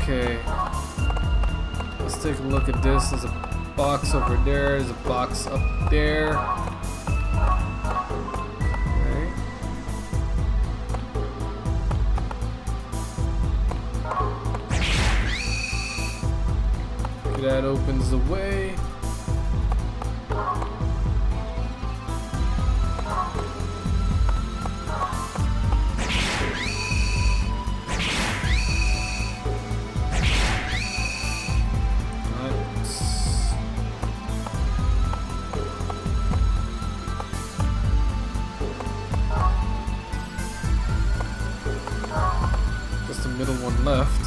Okay. Let's take a look at this. There's a box over there. There's a box up there. Okay. Okay, that opens the way. Just the middle one left.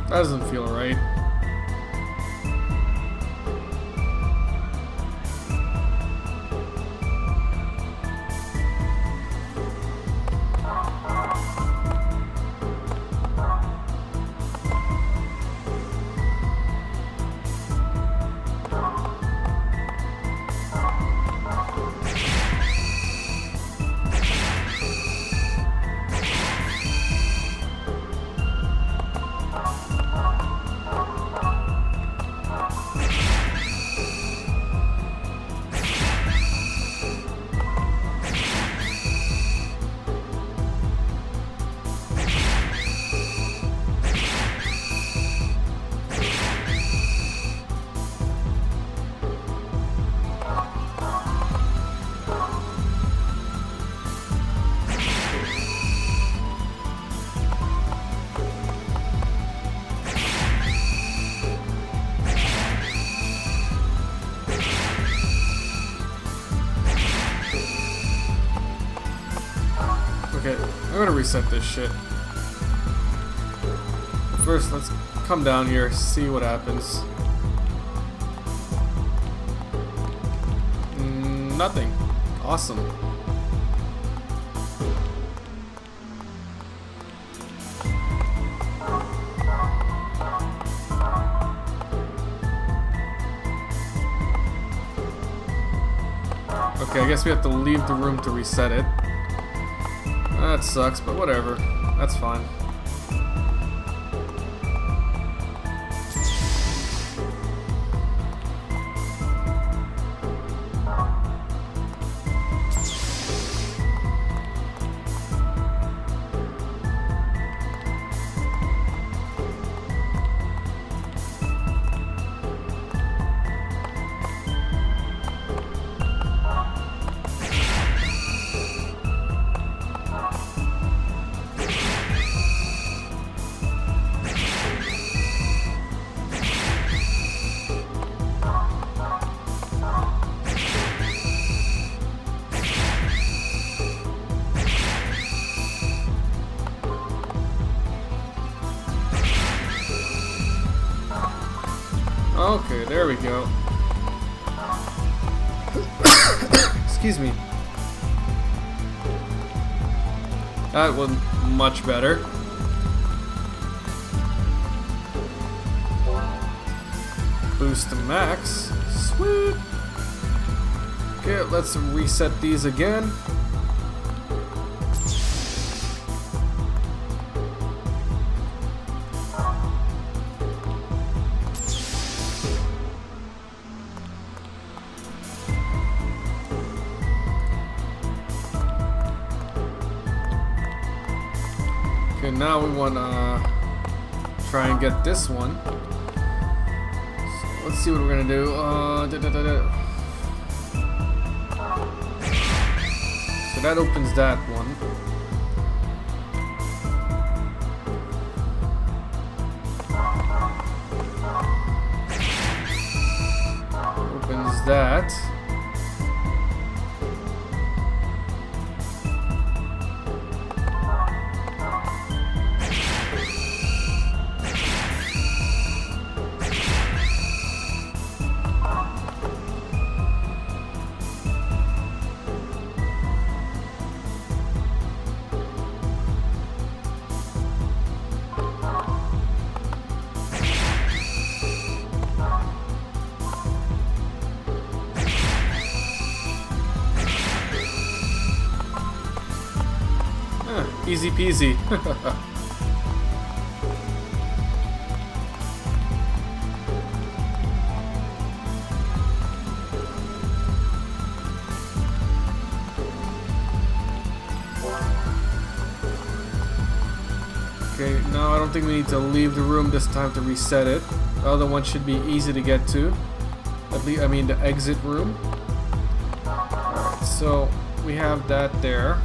That doesn't feel right. Okay, I'm gonna reset this shit. First, let's come down here, see what happens. Nothing. Awesome. Okay, I guess we have to leave the room to reset it. That sucks, but whatever. That's fine. Okay, there we go. Excuse me. That was much better. Boost to max. Sweet. Okay, let's reset these again. Okay, now we want to try and get this one. So let's see what we're gonna do. So that opens that one. Opens that. Easy peasy. Okay, no, I don't think we need to leave the room this time to reset it. The other one should be easy to get to. At least, I mean, the exit room. Alright, so we have that there.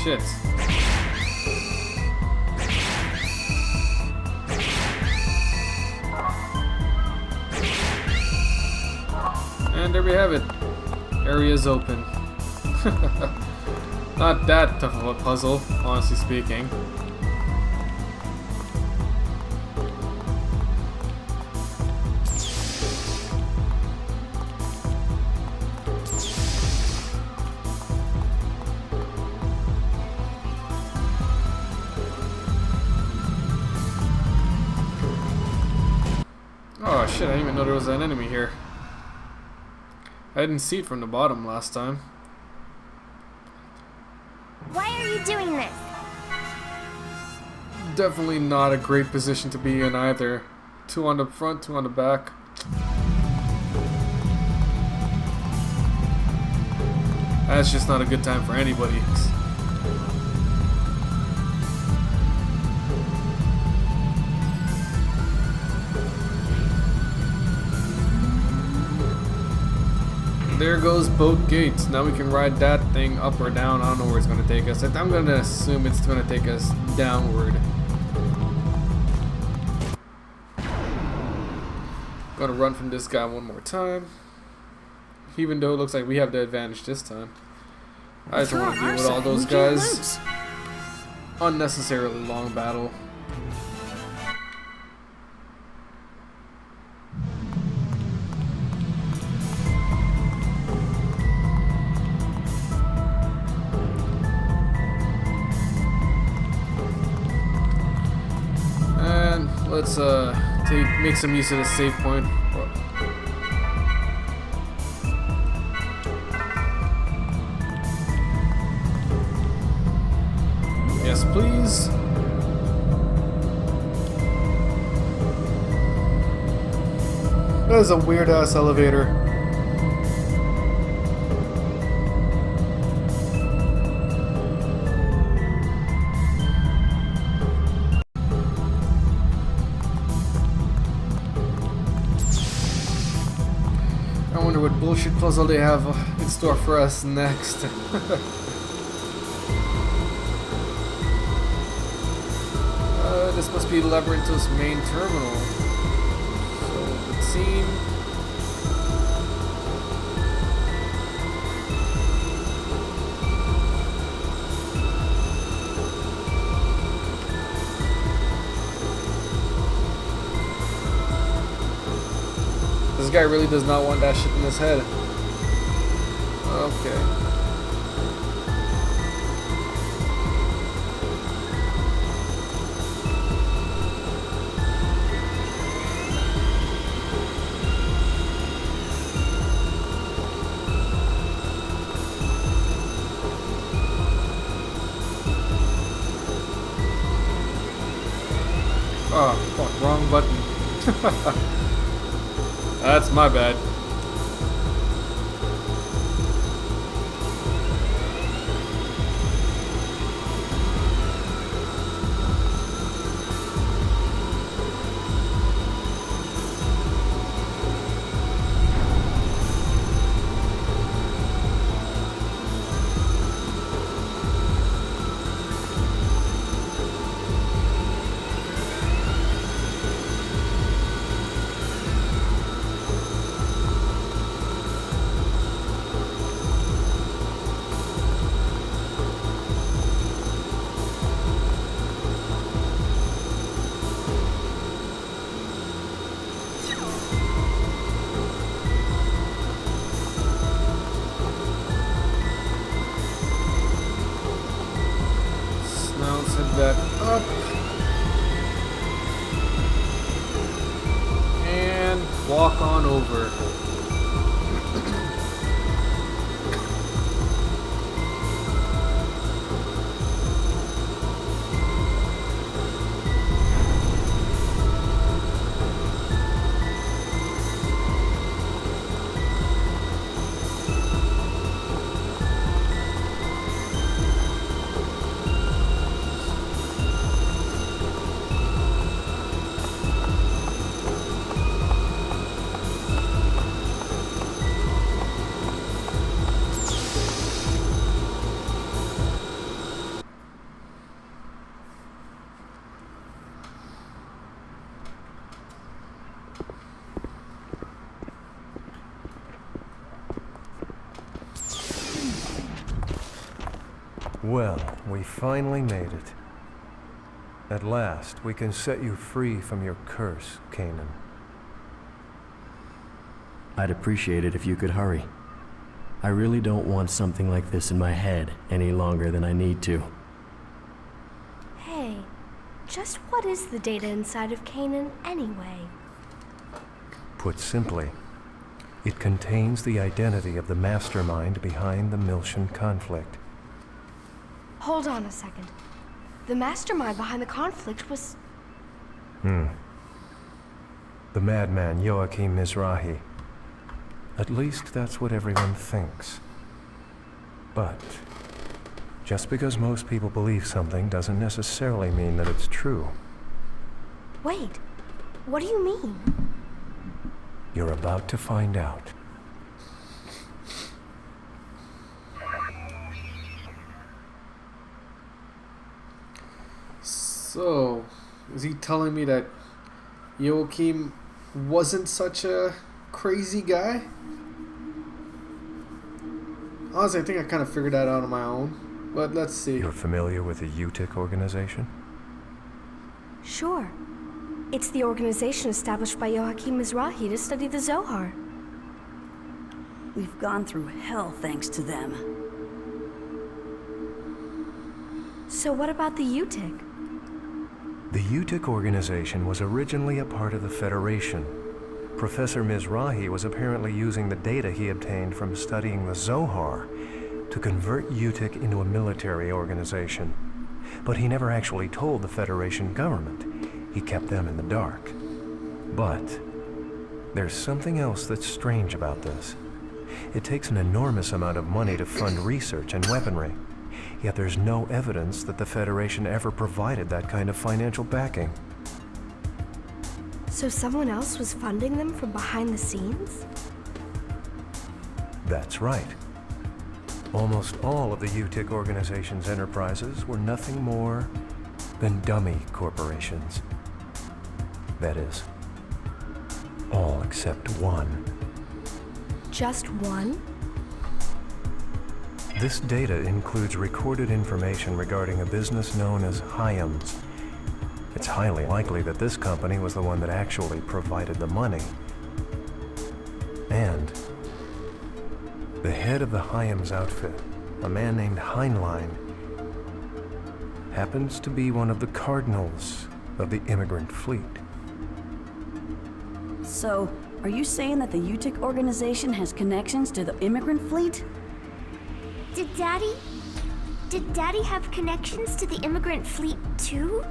Shit. And there we have it. Area's open. Not that tough of a puzzle, honestly speaking. Oh shit, I didn't even know there was an enemy here. I didn't see it from the bottom last time. Why are you doing this? Definitely not a great position to be in either. 2 on the front, 2 on the back. That's just not a good time for anybody. There goes both gates. Now we can ride that thing up or down. I don't know where it's going to take us. I'm going to assume it's going to take us downward. Going to run from this guy one more time. Even though it looks like we have the advantage this time. I just don't want to deal with all those guys. Unnecessarily long battle. Let's make some use of the save point. Yes, please. That is a weird ass elevator. I wonder what bullshit puzzle they have in store for us next. This must be Labyrinthos' main terminal. So it would seem. This guy really does not want that shit in his head. Okay. Oh, fuck, wrong button. That's my bad. walk on over. Well, we finally made it. At last, we can set you free from your curse, Kanan. I'd appreciate it if you could hurry. I really don't want something like this in my head any longer than I need to. Hey, just what is the data inside of Kanan anyway? Put simply, it contains the identity of the mastermind behind the Miltian conflict. Hold on a second. The mastermind behind the conflict was... The madman Joachim Mizrahi. At least that's what everyone thinks. But just because most people believe something doesn't necessarily mean that it's true. Wait, what do you mean? You're about to find out. So, is he telling me that Joachim wasn't such a crazy guy? Honestly, I think I kind of figured that out on my own. But let's see. You're familiar with the UTIC organization? Sure. It's the organization established by Joachim Mizrahi to study the Zohar. We've gone through hell thanks to them. So what about the UTIC? The UTIC organization was originally a part of the Federation. Professor Mizrahi was apparently using the data he obtained from studying the Zohar to convert UTIC into a military organization. But he never actually told the Federation government. He kept them in the dark. But there's something else that's strange about this. It takes an enormous amount of money to fund research and weaponry. Yet there's no evidence that the Federation ever provided that kind of financial backing. So someone else was funding them from behind the scenes? That's right. Almost all of the UTIC organization's enterprises were nothing more than dummy corporations. That is, all except one. Just one? This data includes recorded information regarding a business known as Hyams. It's highly likely that this company was the one that actually provided the money. And the head of the Hyams outfit, a man named Heinlein, happens to be one of the cardinals of the immigrant fleet. So, are you saying that the UTIC organization has connections to the immigrant fleet? Did Daddy have connections to the immigrant fleet too?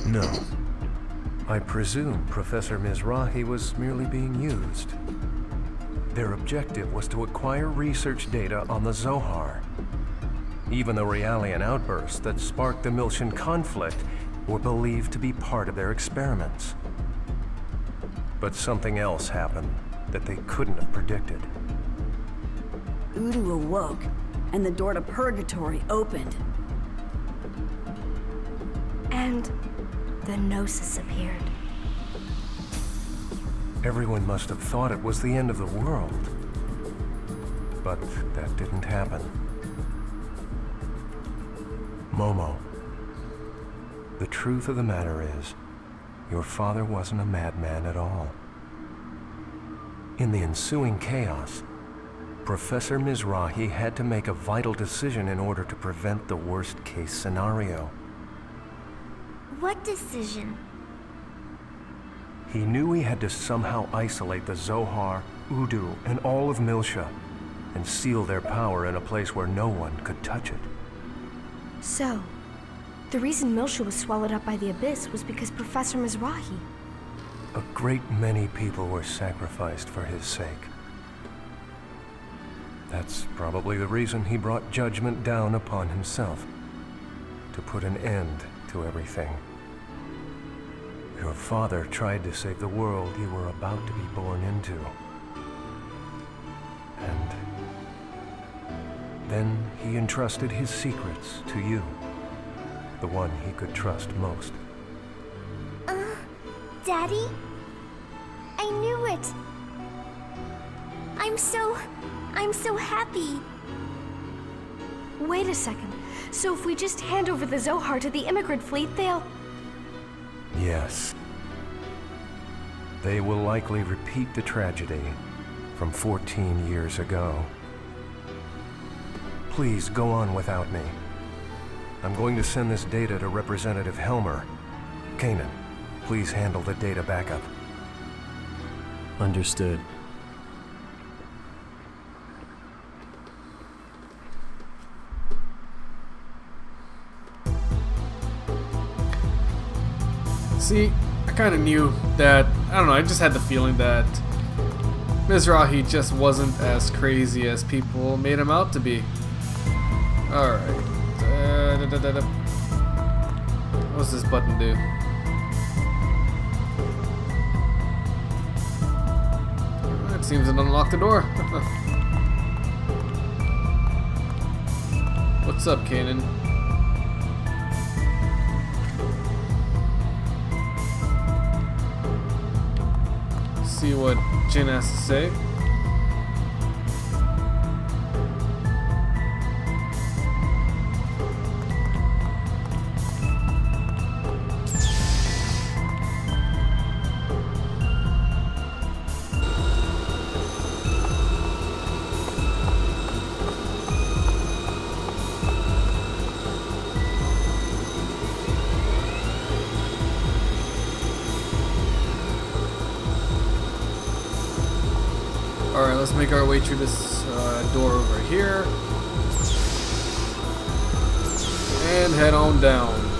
No. I presume Professor Mizrahi was merely being used. Their objective was to acquire research data on the Zohar. Even the Realian outbursts that sparked the Miltian conflict were believed to be part of their experiments. But something else happened that they couldn't have predicted. Udu awoke, and the door to Purgatory opened. And the Gnosis appeared. Everyone must have thought it was the end of the world. But that didn't happen. Momo, the truth of the matter is, your father wasn't a madman at all. In the ensuing chaos, Professor Mizrahi had to make a vital decision in order to prevent the worst-case scenario. What decision? He knew he had to somehow isolate the Zohar, Udu, and all of Milsha, and seal their power in a place where no one could touch it. So, the reason Milsha was swallowed up by the Abyss was because Professor Mizrahi. A great many people were sacrificed for his sake. That's probably the reason he brought judgment down upon himself, to put an end to everything. Your father tried to save the world you were about to be born into. And then he entrusted his secrets to you, the one he could trust most. Daddy? I knew it! I'm so happy! Wait a second. So if we just hand over the Zohar to the immigrant fleet, they'll... Yes. They will likely repeat the tragedy from 14 years ago. Please go on without me. I'm going to send this data to Representative Helmer. Kanan, please handle the data backup. Understood. See, I kind of knew that, I don't know, I just had the feeling that Mizrahi just wasn't as crazy as people made him out to be. Alright. What's this button do? It seems to unlock the door. What's up, Kanan? See what Jin has to say. Alright, let's make our way through this door over here. And head on down.